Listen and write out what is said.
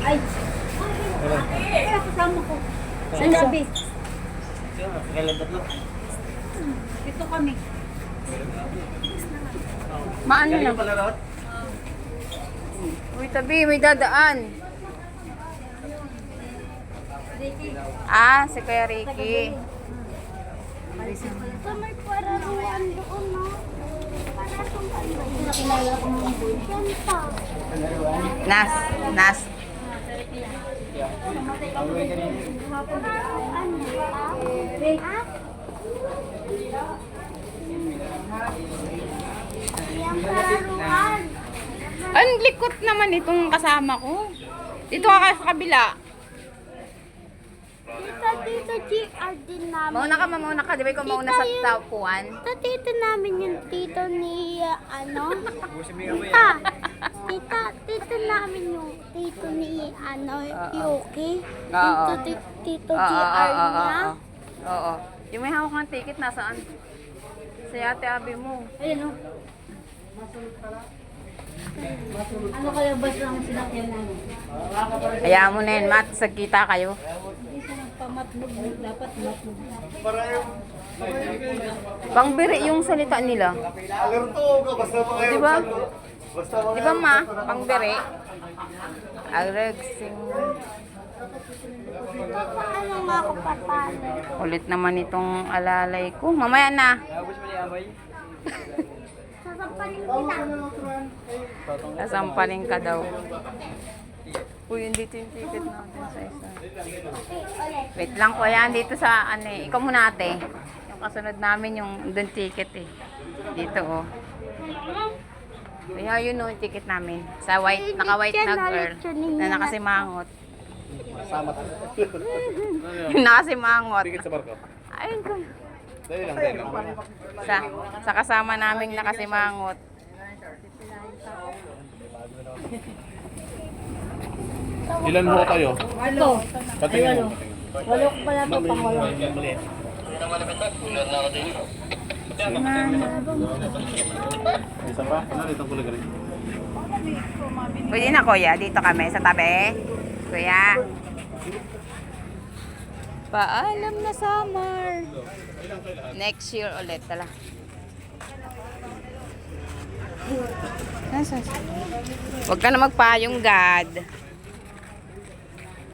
Ay. Kaya kasama ko. Sa gabi. Ito kami. Maano lang. Uy, tabi, may dadaan. Ah, si Kuya Ricky. Ito may pararuan doon, no? Para itong kinakilala ko ng boy. Ganda. Nas. Yung pararuan. Ang likot naman itong kasama ko. Dito ka sa kabila. Dito GR din namin. Mauna ka. Di ba ikaw mauna sa taupuan? Tito namin yung tito ni, tito namin yung tito ni, Yuki. Oo. Tito GR niya. Oo. Yung may hawak ng ticket, nasaan? Sa ate abi mo. Ayun, o. Ano kaya bas lang sinakyan namin? Hayaan mo na yun, Matt. Sagkita kayo. Hindi siya nagpamatnog, dapat matnog. Pangbiri yung salita nila. Di ba? Di ba, ma? Pangbiri. Aregsing. Ano nga ako papalo? Ulit naman itong alalay ko. Mamaya na. Sasampalin kita. Kasampaling ka daw. Uy, dito yung ticket natin sa isa. Wait lang po, yan dito sa ikaw muna ate. Yung kasunod namin yung doon ticket eh. Dito oh. Kaya yun yung ticket namin. Sa white, naka-white na girl na nakasimangot. Yung nakasimangot. Ticket sa barko. Ayun ko. Dali lang, dali lang. Sa kasama naming nakasimangot. Ilan ho kayo? Walo. Patingin mo. Walo ko pala ito, pang walo. Isa pa? Ano ito kulay galing? Pwede na kuya, dito kami sa tabi. Kuya. Paalam na summer. Next year ulit, tala. Huwag ka na magpayong God.